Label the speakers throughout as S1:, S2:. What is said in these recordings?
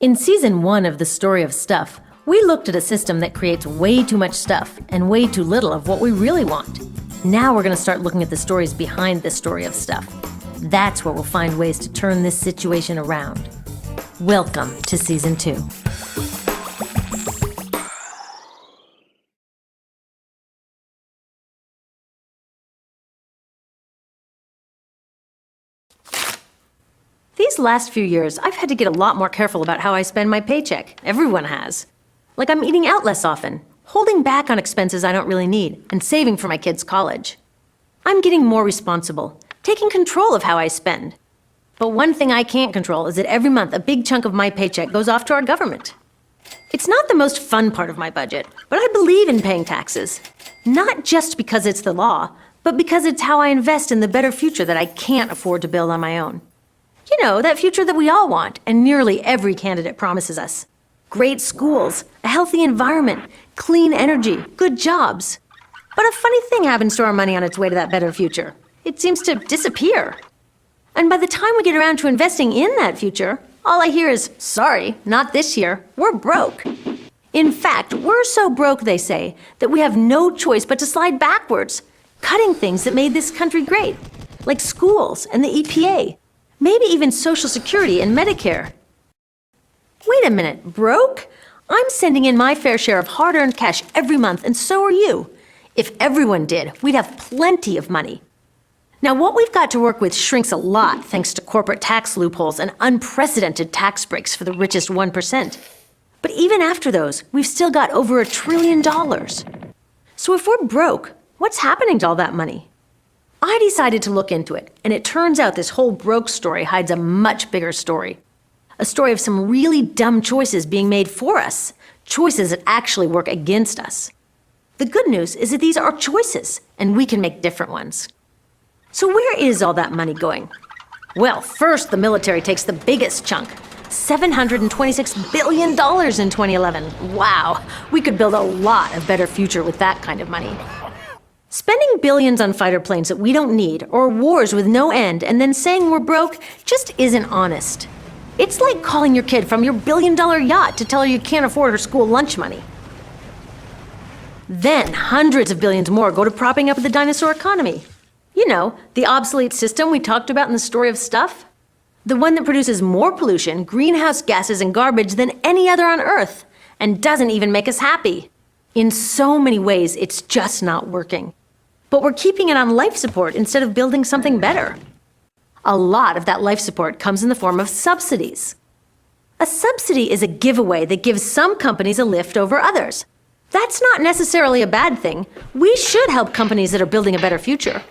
S1: In Season 1 of The Story of Stuff, we looked at a system that creates way too much stuff and way too little of what we really want. Now we're going to start looking at the stories behind the story of stuff. That's where we'll find ways to turn this situation around. Welcome to Season 2. These last few years, I've had to get a lot more careful about how I spend my paycheck. Everyone has. Like I'm eating out less often, holding back on expenses I don't really need, and saving for my kids' college. I'm getting more responsible, taking control of how I spend. But one thing I can't control is that every month a big chunk of my paycheck goes off to our government. It's not the most fun part of my budget, but I believe in paying taxes. Not just because it's the law, but because it's how I invest in the better future that I can't afford to build on my own. You know, that future that we all want, and nearly every candidate promises us. Great schools, a healthy environment, clean energy, good jobs. But a funny thing happens to our money on its way to that better future. It seems to disappear. And by the time we get around to investing in that future, all I hear is, sorry, not this year, we're broke. In fact, we're so broke, they say, that we have no choice but to slide backwards, cutting things that made this country great, like schools and the EPA. Maybe even Social Security and Medicare. Wait a minute, broke? I'm sending in my fair share of hard-earned cash every month, and so are you. If everyone did, we'd have plenty of money. Now, what we've got to work with shrinks a lot thanks to corporate tax loopholes and unprecedented tax breaks for the richest 1%. But even after those, we've still got over $1 trillion. So if we're broke, what's happening to all that money? I decided to look into it, and it turns out this whole broke story hides a much bigger story. A story of some really dumb choices being made for us, choices that actually work against us. The good news is that these are choices, and we can make different ones. So where is all that money going? Well, first the military takes the biggest chunk, $726 billion in 2011. Wow, we could build a lot of better future with that kind of money. Spending billions on fighter planes that we don't need, or wars with no end, and then saying we're broke just isn't honest. It's like calling your kid from your billion-dollar yacht to tell her you can't afford her school lunch money. Then hundreds of billions more go to propping up the dinosaur economy. You know, the obsolete system we talked about in the story of stuff? The one that produces more pollution, greenhouse gases, and garbage than any other on Earth, and doesn't even make us happy. In so many ways, it's just not working. But we're keeping it on life support instead of building something better. A lot of that life support comes in the form of subsidies. A subsidy is a giveaway that gives some companies a lift over others. That's not necessarily a bad thing. We should help companies that are building a better future.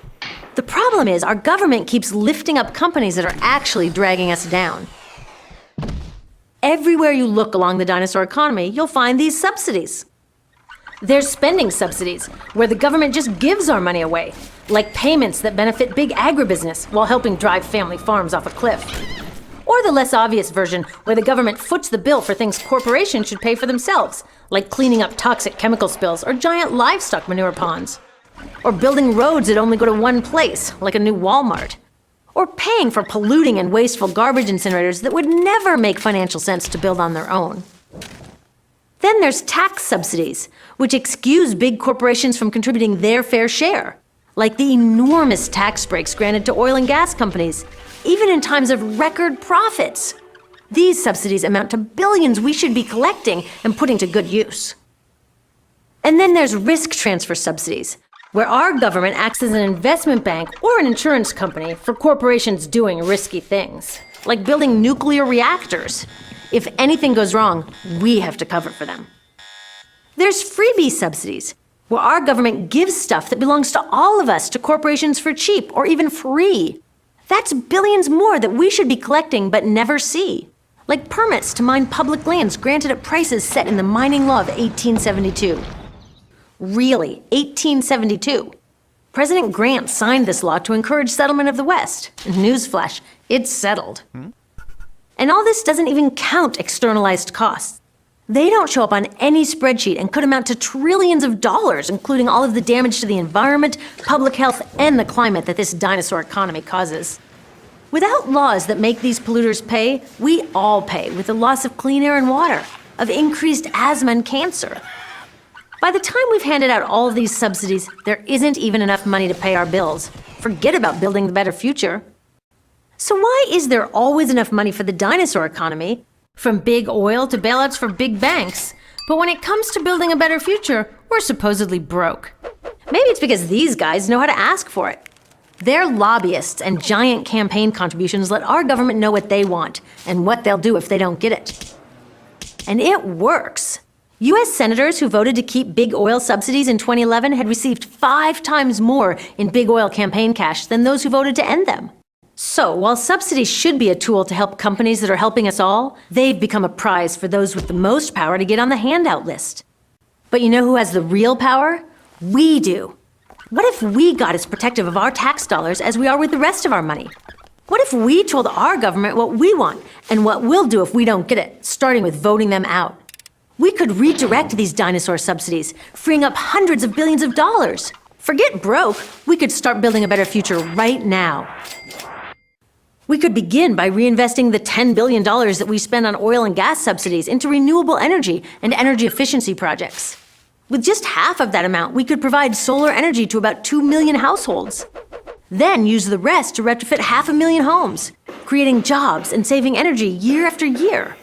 S1: The problem is our government keeps lifting up companies that are actually dragging us down. Everywhere you look along the dinosaur economy, you'll find these subsidies. There's spending subsidies, where the government just gives our money away, like payments that benefit big agribusiness while helping drive family farms off a cliff. Or the less obvious version, where the government foots the bill for things corporations should pay for themselves, like cleaning up toxic chemical spills or giant livestock manure ponds. Or building roads that only go to one place, like a new Walmart. Or paying for polluting and wasteful garbage incinerators that would never make financial sense to build on their own. Then there's tax subsidies, which excuse big corporations from contributing their fair share, like the enormous tax breaks granted to oil and gas companies, even in times of record profits. These subsidies amount to billions we should be collecting and putting to good use. And then there's risk transfer subsidies, where our government acts as an investment bank or an insurance company for corporations doing risky things, like building nuclear reactors. If anything goes wrong, we have to cover for them. There's freebie subsidies, where our government gives stuff that belongs to all of us to corporations for cheap or even free. That's billions more that we should be collecting but never see, like permits to mine public lands granted at prices set in the mining law of 1872. Really, 1872. President Grant signed this law to encourage settlement of the West. Newsflash, it's settled. And all this doesn't even count externalized costs. They don't show up on any spreadsheet and could amount to trillions of dollars, including all of the damage to the environment, public health, and the climate that this dinosaur economy causes. Without laws that make these polluters pay, we all pay with the loss of clean air and water, of increased asthma and cancer. By the time we've handed out all of these subsidies, there isn't even enough money to pay our bills. Forget about building the better future. So why is there always enough money for the dinosaur economy, from big oil to bailouts for big banks, but when it comes to building a better future, we're supposedly broke? Maybe it's because these guys know how to ask for it. Their lobbyists and giant campaign contributions let our government know what they want and what they'll do if they don't get it. And it works. U.S. senators who voted to keep big oil subsidies in 2011 had received 5 times more in big oil campaign cash than those who voted to end them. So, while subsidies should be a tool to help companies that are helping us all, they've become a prize for those with the most power to get on the handout list. But you know who has the real power? We do. What if we got as protective of our tax dollars as we are with the rest of our money? What if we told our government what we want and what we'll do if we don't get it, starting with voting them out? We could redirect these dinosaur subsidies, freeing up hundreds of billions of dollars. Forget broke, we could start building a better future right now. We could begin by reinvesting the $10 billion that we spend on oil and gas subsidies into renewable energy and energy efficiency projects. With just half of that amount, we could provide solar energy to about 2 million households. Then use the rest to retrofit 500,000 homes, creating jobs and saving energy year after year.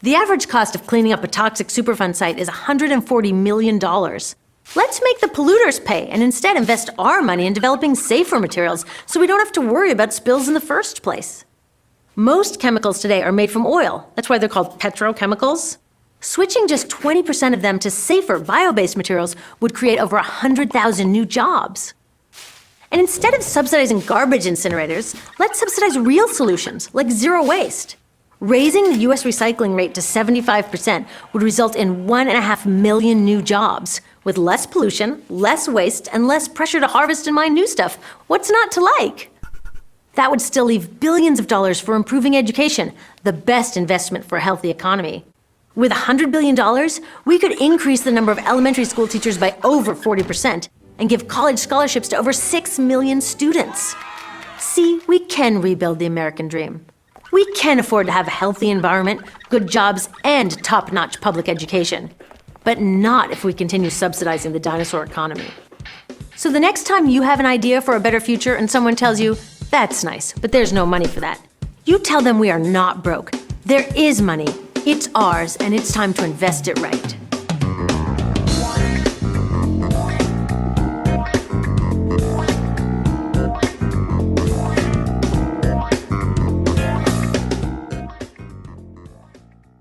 S1: The average cost of cleaning up a toxic Superfund site is $140 million. Let's make the polluters pay and instead invest our money in developing safer materials so we don't have to worry about spills in the first place. Most chemicals today are made from oil. That's why they're called petrochemicals. Switching just 20% of them to safer bio-based materials would create over 100,000 new jobs. And instead of subsidizing garbage incinerators, let's subsidize real solutions like zero waste. Raising the U.S. recycling rate to 75% would result in 1.5 million new jobs, with less pollution, less waste, and less pressure to harvest and mine new stuff. What's not to like? That would still leave billions of dollars for improving education, the best investment for a healthy economy. With $100 billion, we could increase the number of elementary school teachers by over 40% and give college scholarships to over 6 million students. See, we can rebuild the American dream. We can afford to have a healthy environment, good jobs, and top-notch public education. But not if we continue subsidizing the dinosaur economy. So the next time you have an idea for a better future and someone tells you, "That's nice, but there's no money for that," you tell them we are not broke. There is money. It's ours, and it's time to invest it right.